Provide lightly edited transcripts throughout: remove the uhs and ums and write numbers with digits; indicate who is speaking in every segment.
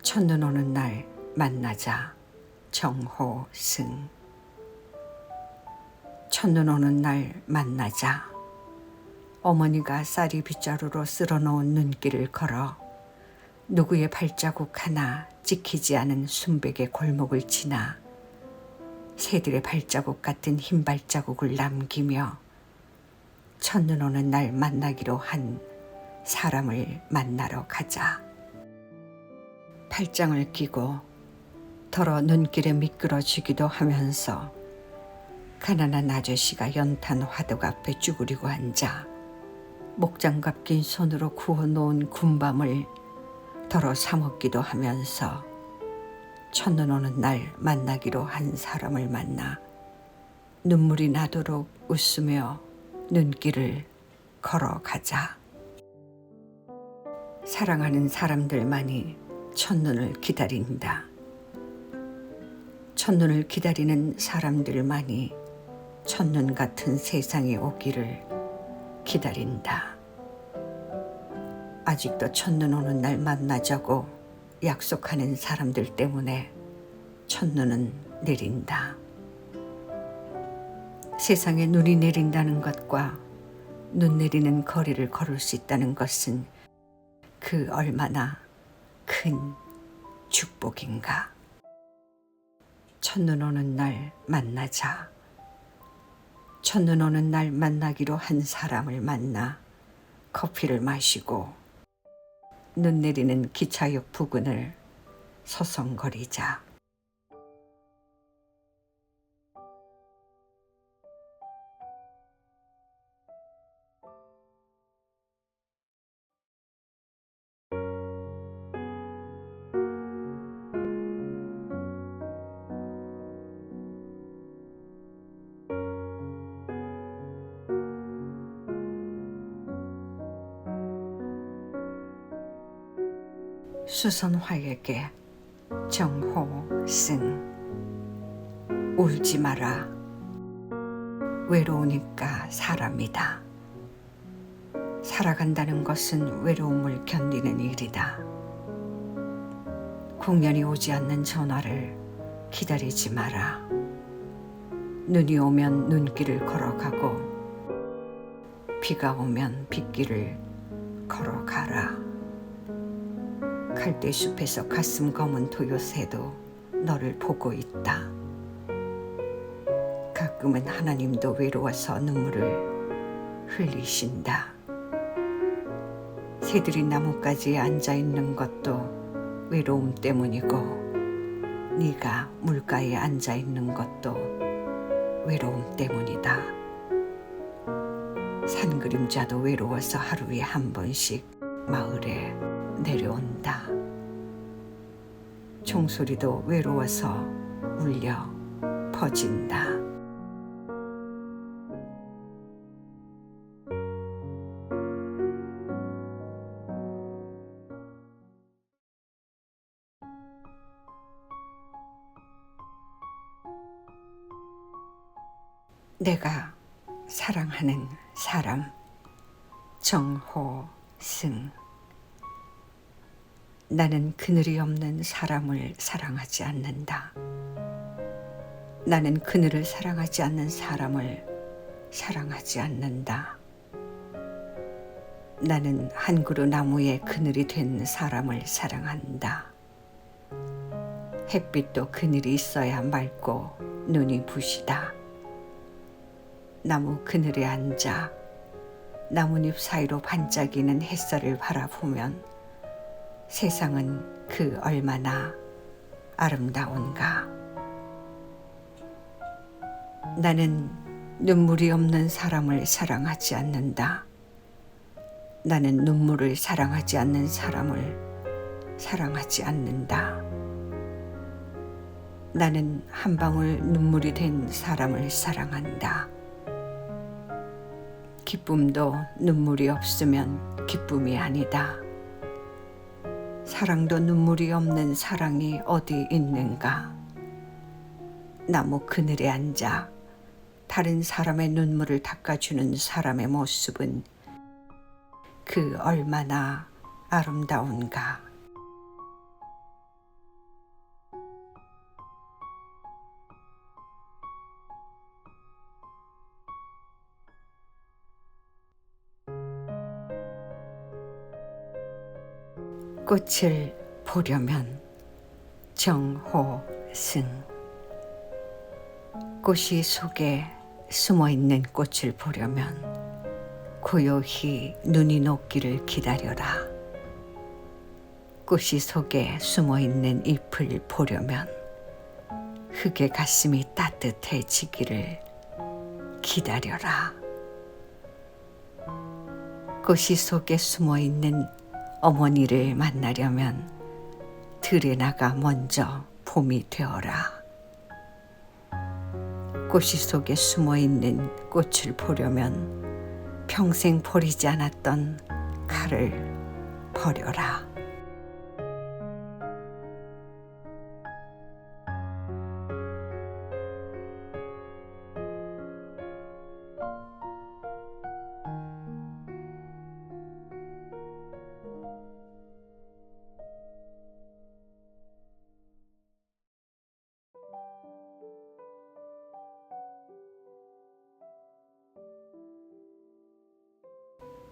Speaker 1: 첫눈 오는 날 만나자. 정호승. 첫눈 오는 날 만나자. 어머니가 쌀이 빗자루로 쓸어놓은 눈길을 걸어 누구의 발자국 하나 찍히지 않은 순백의 골목을 지나 새들의 발자국 같은 흰 발자국을 남기며 첫눈 오는 날 만나기로 한 사람을 만나러 가자. 팔짱을 끼고 더러 눈길에 미끄러지기도 하면서 가난한 아저씨가 연탄 화덕 앞에 쭈그리고 앉아 목장갑 낀 손으로 구워놓은 군밤을 더러 사먹기도 하면서 첫눈 오는 날 만나기로 한 사람을 만나 눈물이 나도록 웃으며 눈길을 걸어가자. 사랑하는 사람들만이 첫눈을 기다린다. 첫눈을 기다리는 사람들만이 첫눈 같은 세상이 오기를 기다린다. 아직도 첫눈 오는 날 만나자고 약속하는 사람들 때문에 첫눈은 내린다. 세상에 눈이 내린다는 것과 눈 내리는 거리를 걸을 수 있다는 것은 그 얼마나 큰 축복인가. 첫눈 오는 날 만나자. 첫눈 오는 날 만나기로 한 사람을 만나 커피를 마시고 눈 내리는 기차역 부근을 서성거리자. 수선화에게. 정호승. 울지 마라. 외로우니까 사람이다. 살아간다는 것은 외로움을 견디는 일이다. 공연이 오지 않는 전화를 기다리지 마라. 눈이 오면 눈길을 걸어가고 비가 오면 빗길을 걸어가라. 갈대숲에서 가슴 검은 도요새도 너를 보고 있다. 가끔은 하나님도 외로워서 눈물을 흘리신다. 새들이 나뭇가지에 앉아있는 것도 외로움 때문이고 네가 물가에 앉아있는 것도 외로움 때문이다. 산 그림자도 외로워서 하루에 한 번씩 마을에 내려온다. 종소리도 외로워서 울려 퍼진다. 내가 사랑하는 사람. 정호승. 나는 그늘이 없는 사람을 사랑하지 않는다. 나는 그늘을 사랑하지 않는 사람을 사랑하지 않는다. 나는 한 그루 나무에 그늘이 된 사람을 사랑한다. 햇빛도 그늘이 있어야 맑고 눈이 부시다. 나무 그늘에 앉아 나뭇잎 사이로 반짝이는 햇살을 바라보면 세상은 그 얼마나 아름다운가. 나는 눈물이 없는 사람을 사랑하지 않는다. 나는 눈물을 사랑하지 않는 사람을 사랑하지 않는다. 나는 한 방울 눈물이 된 사람을 사랑한다. 기쁨도 눈물이 없으면 기쁨이 아니다. 사랑도 눈물이 없는 사랑이 어디 있는가. 나무 그늘에 앉아 다른 사람의 눈물을 닦아주는 사람의 모습은 그 얼마나 아름다운가. 꽃을 보려면 정호승. 꽃이 속에 숨어있는 꽃을 보려면 고요히 눈이 녹기를 기다려라. 꽃이 속에 숨어있는 잎을 보려면 흙의 가슴이 따뜻해지기를 기다려라. 꽃이 속에 숨어있는 어머니를 만나려면 들에 나가 먼저 봄이 되어라. 꽃이 속에 숨어있는 꽃을 보려면 평생 버리지 않았던 칼을 버려라.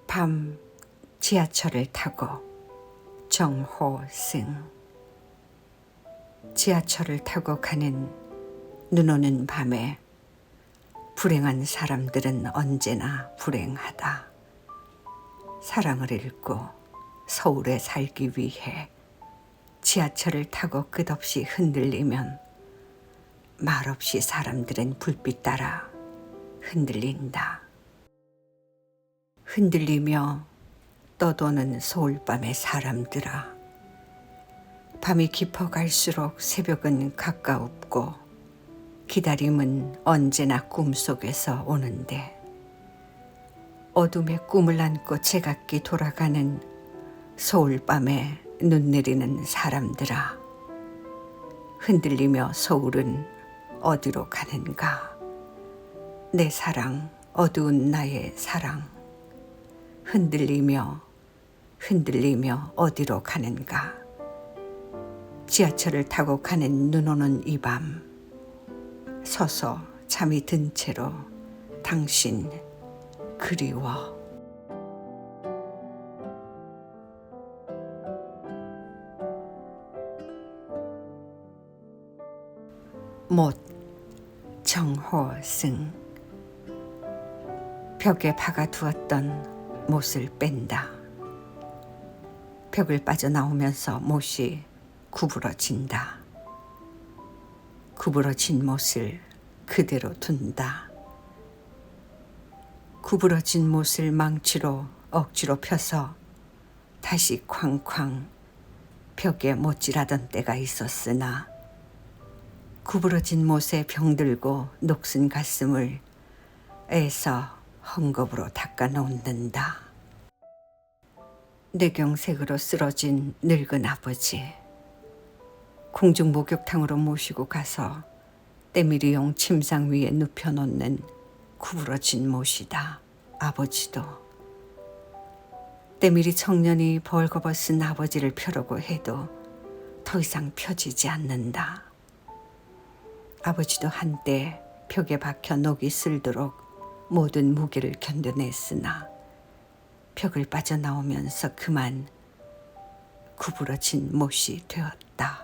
Speaker 1: 밤 지하철을 타고 정호승. 지하철을 타고 가는 눈 오는 밤에 불행한 사람들은 언제나 불행하다. 사랑을 잃고 서울에 살기 위해 지하철을 타고 끝없이 흔들리면 말없이 사람들은 불빛 따라 흔들린다. 흔들리며 떠도는 서울밤의 사람들아, 밤이 깊어갈수록 새벽은 가까웠고 기다림은 언제나 꿈속에서 오는데, 어둠의 꿈을 안고 제각기 돌아가는 서울밤에 눈 내리는 사람들아, 흔들리며 서울은 어디로 가는가? 내 사랑, 어두운 나의 사랑, 흔들리며 어디로 가는가? 지하철을 타고 가는 눈 오는 이 밤, 서서 잠이 든 채로 당신 그리워. 못 정호승. 벽에 박아두었던 못을 뺀다. 벽을 빠져나오면서 못이 구부러진다. 구부러진 못을 그대로 둔다. 구부러진 못을 망치로 억지로 펴서 다시 쾅쾅 벽에 못질하던 때가 있었으나, 구부러진 못에 병들고 녹슨 가슴을 애써 헝겊으로 닦아 놓는다. 뇌경색으로 쓰러진 늙은 아버지, 공중 목욕탕으로 모시고 가서 때밀이용 침상 위에 눕혀놓는 구부러진 못이다. 아버지도 때밀이 청년이 벌거벗은 아버지를 펴려고 해도 더 이상 펴지지 않는다. 아버지도 한때 벽에 박혀 녹이 슬도록 모든 무게를 견뎌냈으나 벽을 빠져나오면서 그만 구부러진 못이 되었다.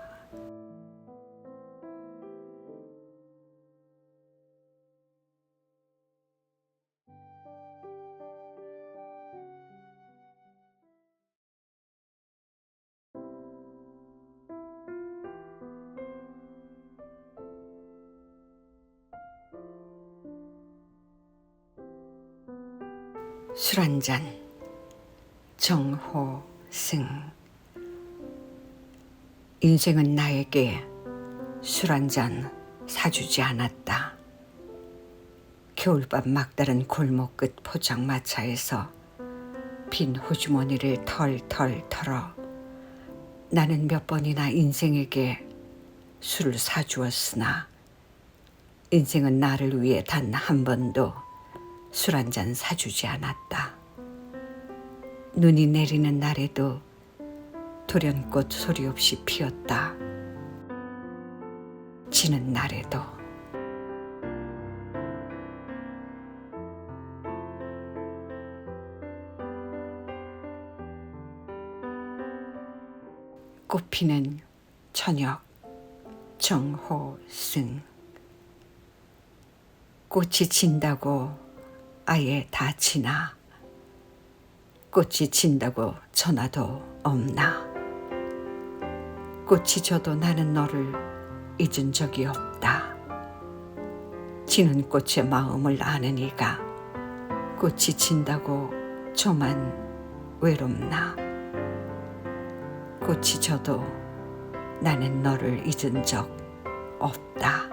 Speaker 1: 술 한잔 정호승. 인생은 나에게 술 한잔 사주지 않았다. 겨울밤 막다른 골목 끝 포장마차에서 빈 호주머니를 털털 털어 나는 몇 번이나 인생에게 술을 사주었으나, 인생은 나를 위해 단 한 번도 술 한잔 사주지 않았다. 눈이 내리는 날에도 돌연꽃 소리 없이 피었다. 지는 날에도. 꽃피는 저녁 정호승. 꽃이 진다고 아예 다 지나. 꽃이 진다고 전화도 없나. 꽃이 져도 나는 너를 잊은 적이 없다. 지는 꽃의 마음을 아는 이가 꽃이 진다고 저만 외롭나. 꽃이 져도 나는 너를 잊은 적 없다.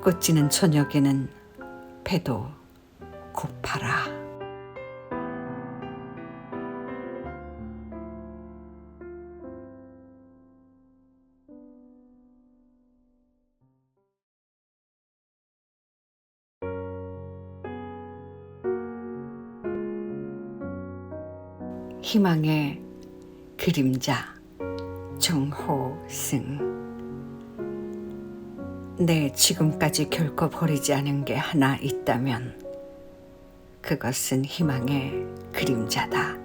Speaker 1: 꽃 지는 저녁에는 배도 고파라. 희망의 그림자 정호승. 내 지금까지 결코 버리지 않은 게 하나 있다면 그것은 희망의 그림자다.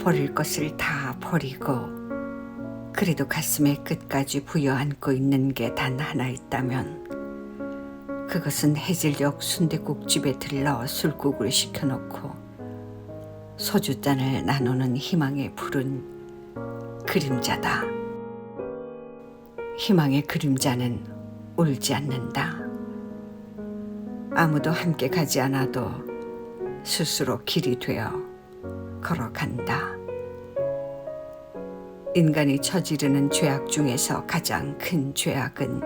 Speaker 1: 버릴 것을 다 버리고 그래도 가슴에 끝까지 부여안고 있는 게 단 하나 있다면 그것은 해질녘 순댓국집에 들러 술국을 시켜놓고 소주잔을 나누는 희망의 푸른 그림자다. 희망의 그림자는 울지 않는다. 아무도 함께 가지 않아도 스스로 길이 되어 걸어간다. 인간이 저지르는 죄악 중에서 가장 큰 죄악은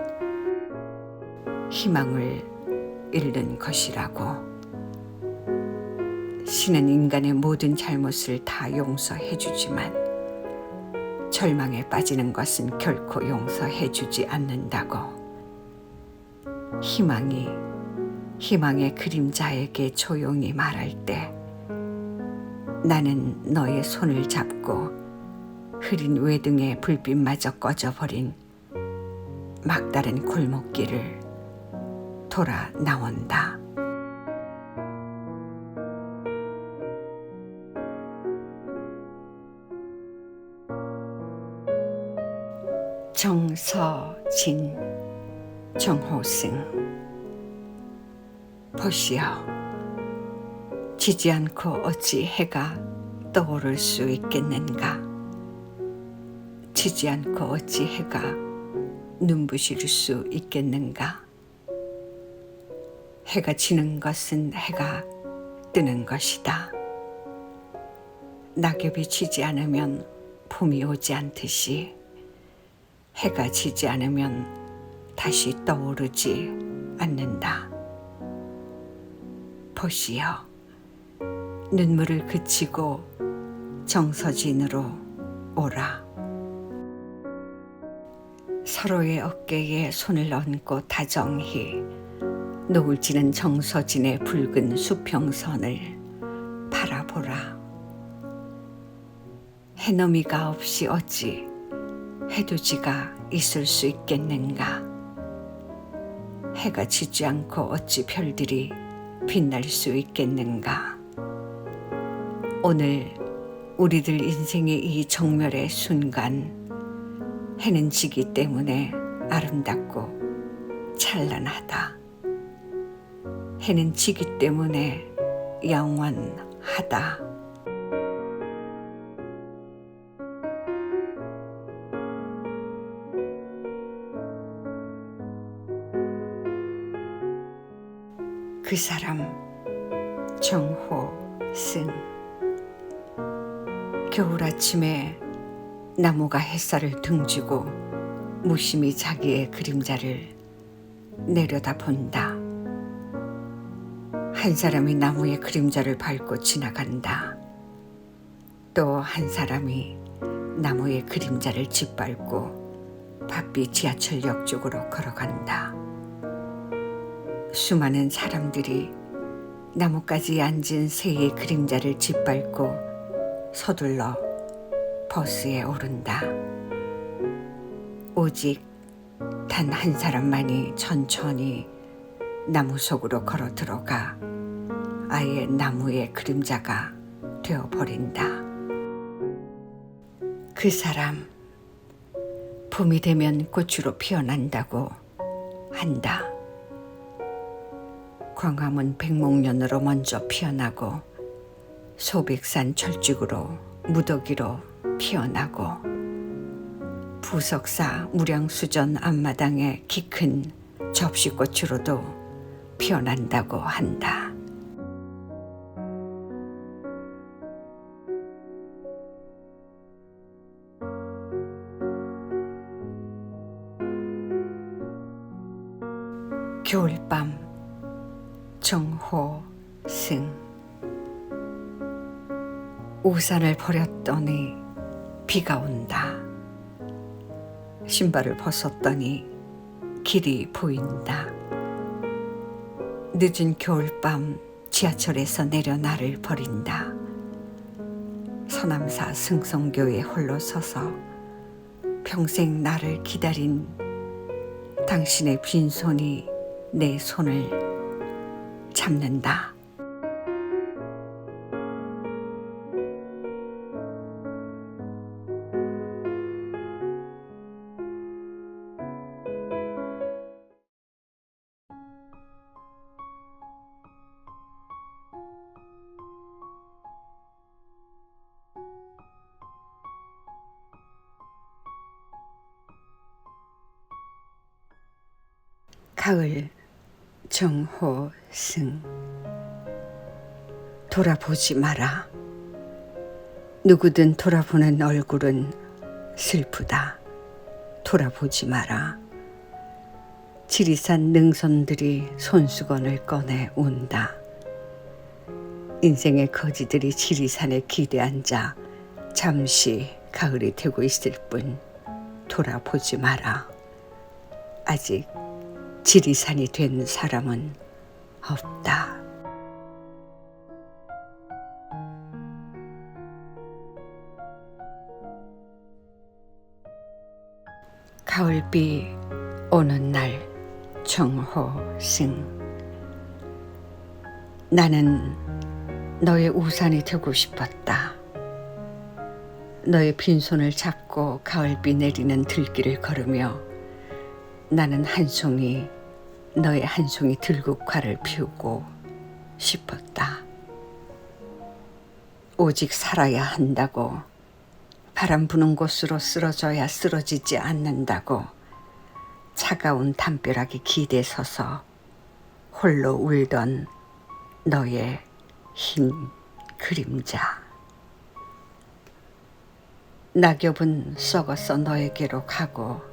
Speaker 1: 희망을 잃는 것이라고. 신은 인간의 모든 잘못을 다 용서해 주지만 절망에 빠지는 것은 결코 용서해 주지 않는다고. 희망의 그림자에게 조용히 말할 때 나는 너의 손을 잡고 흐린 외등의 불빛마저 꺼져버린 막다른 골목길을 돌아 나온다. 정서진 정호승. 보시오. 지지 않고 어찌 해가 떠오를 수 있겠는가. 지지 않고 어찌 해가 눈부실 수 있겠는가. 해가 지는 것은 해가 뜨는 것이다. 낙엽이 지지 않으면 봄이 오지 않듯이 해가 지지 않으면 다시 떠오르지 않는다. 보시오. 눈물을 그치고 정서진으로 오라. 서로의 어깨에 손을 얹고 다정히 노을 지는 정서진의 붉은 수평선을 바라보라. 해넘이가 없이 어찌 해돋이가 있을 수 있겠는가. 해가 지지 않고 어찌 별들이 빛날 수 있겠는가. 오늘 우리들 인생의 이 정멸의 순간 해는 지기 때문에 아름답고 찬란하다. 해는 지기 때문에 영원하다. 그 사람 정호승. 겨울 아침에 나무가 햇살을 등지고 무심히 자기의 그림자를 내려다본다. 한 사람이 나무의 그림자를 밟고 지나간다. 또 한 사람이 나무의 그림자를 짓밟고 바삐 지하철역 쪽으로 걸어간다. 수많은 사람들이 나뭇가지에 앉은 새의 그림자를 짓밟고 서둘러 버스에 오른다. 오직 단 한 사람만이 천천히 나무 속으로 걸어 들어가 아예 나무의 그림자가 되어버린다. 그 사람 봄이 되면 꽃으로 피어난다고 한다. 광화문 백목련으로 먼저 피어나고 소백산 철쭉으로 무더기로 피어나고 부석사 무량수전 앞마당의 키 큰 접시꽃으로도 피어난다고 한다. 겨울밤 정호승. 우산을 버렸더니 비가 온다. 신발을 벗었더니 길이 보인다. 늦은 겨울밤 지하철에서 내려 나를 버린다. 서남사 승성교에 홀로 서서 평생 나를 기다린 당신의 빈손이 내 손을 잡는다. 가을 정호승. 돌아보지 마라. 누구든 돌아보는 얼굴은 슬프다. 돌아보지 마라. 지리산 능선들이 손수건을 꺼내 운다. 인생의 거지들이 지리산에 기대앉아 잠시 가을이 되고 있을 뿐 돌아보지 마라. 아직 지리산이 된 사람은 없다. 가을비 오는 날 정호승. 나는 너의 우산이 되고 싶었다. 너의 빈손을 잡고 가을비 내리는 들길을 걸으며 나는 너의 한 송이 들국화를 피우고 싶었다. 오직 살아야 한다고, 바람 부는 곳으로 쓰러져야 쓰러지지 않는다고 차가운 담벼락에 기대 서서 홀로 울던 너의 흰 그림자. 낙엽은 썩어서 너에게로 가고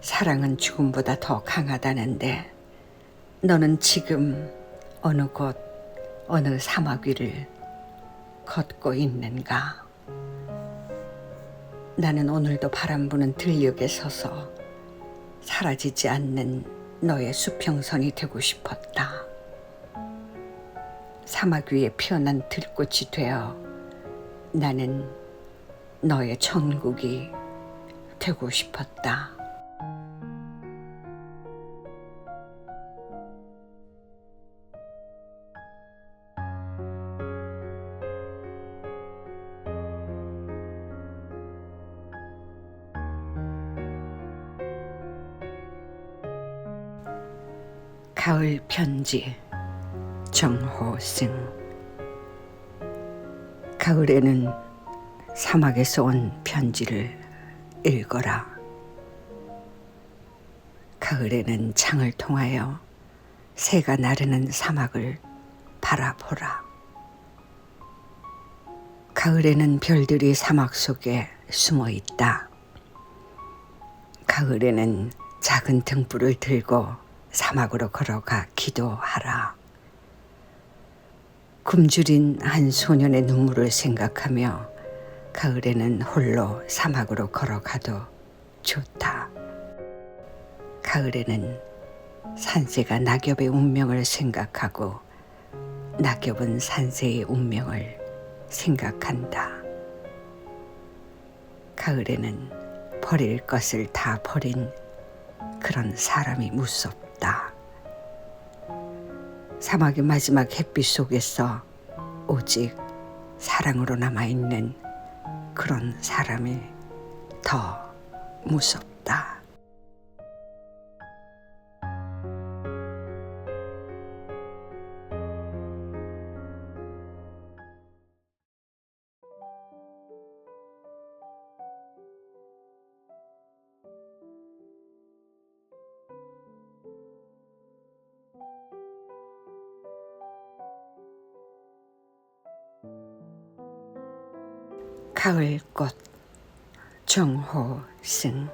Speaker 1: 사랑은 죽음보다 더 강하다는데 너는 지금 어느 곳 어느 사막 위를 걷고 있는가? 나는 오늘도 바람 부는 들녘에 서서 사라지지 않는 너의 수평선이 되고 싶었다. 사막 위에 피어난 들꽃이 되어 나는 너의 천국이 되고 싶었다. 가을 편지 정호승. 가을에는 사막에서 온 편지를 읽어라. 가을에는 창을 통하여 새가 나르는 사막을 바라보라. 가을에는 별들이 사막 속에 숨어 있다. 가을에는 작은 등불을 들고 사막으로 걸어가 기도하라. 굶주린 한 소년의 눈물을 생각하며 가을에는 홀로 사막으로 걸어가도 좋다. 가을에는 산새가 낙엽의 운명을 생각하고 낙엽은 산새의 운명을 생각한다. 가을에는 버릴 것을 다 버린 그런 사람이 무섭다. 사막의 마지막 햇빛 속에서 오직 사랑으로 남아있는 그런 사람이 더 무섭다. 가을꽃 정호승.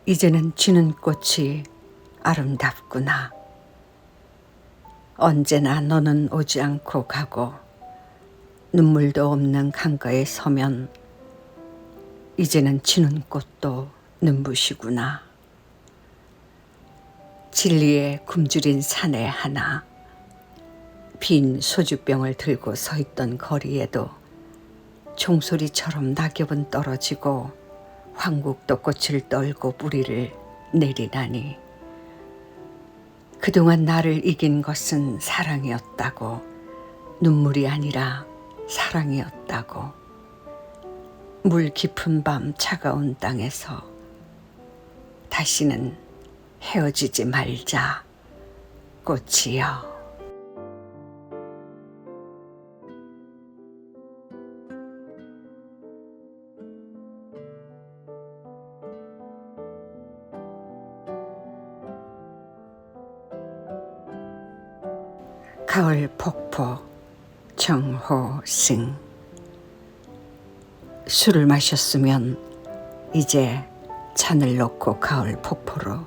Speaker 1: 이제는 지는 꽃이 아름답구나. 언제나 너는 오지 않고 가고 눈물도 없는 강가에 서면 이제는 지는 꽃도 눈부시구나. 진리에 굶주린 사내 하나, 빈 소주병을 들고 서 있던 거리에도 종소리처럼 낙엽은 떨어지고 황국도 꽃을 떨고 뿌리를 내리다니. 그동안 나를 이긴 것은 사랑이었다고, 눈물이 아니라 사랑이었다고. 물 깊은 밤 차가운 땅에서 다시는 헤어지지 말자, 꽃이여. 가을 폭포 정호승. 술을 마셨으면 이제 잔을 놓고 가을 폭포로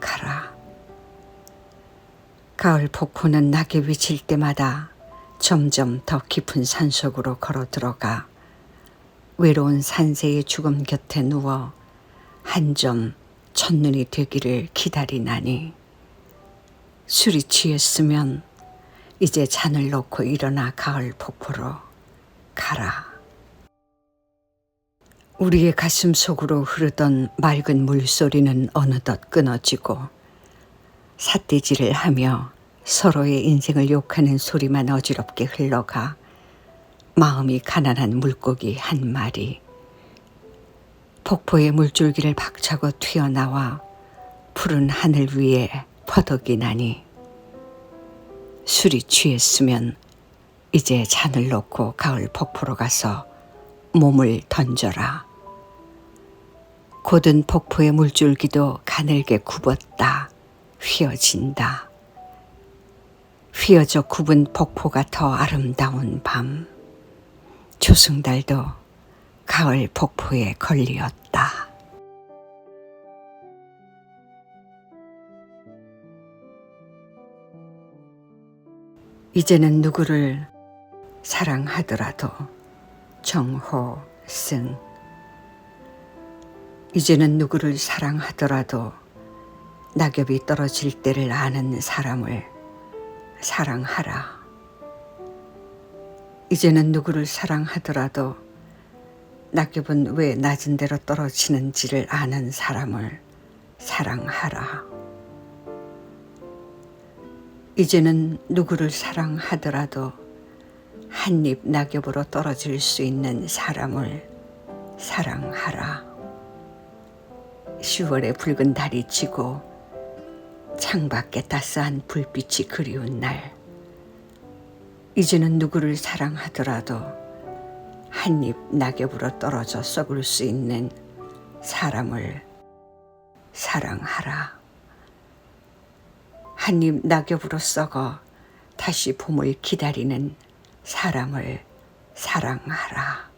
Speaker 1: 가라. 가을 폭포는 낙엽이 질 때마다 점점 더 깊은 산속으로 걸어 들어가 외로운 산새의 죽음 곁에 누워 한 점 첫눈이 되기를 기다리나니. 술이 취했으면 이제 잔을 놓고 일어나 가을 폭포로 가라. 우리의 가슴 속으로 흐르던 맑은 물소리는 어느덧 끊어지고 삿대질을 하며 서로의 인생을 욕하는 소리만 어지럽게 흘러가 마음이 가난한 물고기 한 마리 폭포의 물줄기를 박차고 튀어나와 푸른 하늘 위에 퍼덕이나니. 술이 취했으면 이제 잔을 놓고 가을 폭포로 가서 몸을 던져라. 곧은 폭포의 물줄기도 가늘게 굽었다 휘어진다. 휘어져 굽은 폭포가 더 아름다운 밤. 조승달도 가을 폭포에 걸리었다. 이제는 누구를 사랑하더라도 정호승. 이제는 누구를 사랑하더라도 낙엽이 떨어질 때를 아는 사람을 사랑하라. 이제는 누구를 사랑하더라도 낙엽은 왜 낮은 데로 떨어지는지를 아는 사람을 사랑하라. 이제는 누구를 사랑하더라도 한입 낙엽으로 떨어질 수 있는 사람을 사랑하라. 10월에 붉은 달이 지고 창밖에 따스한 불빛이 그리운 날. 이제는 누구를 사랑하더라도 한입 낙엽으로 떨어져 썩을 수 있는 사람을 사랑하라. 한입 낙엽으로 썩어 다시 봄을 기다리는 사람을 사랑하라.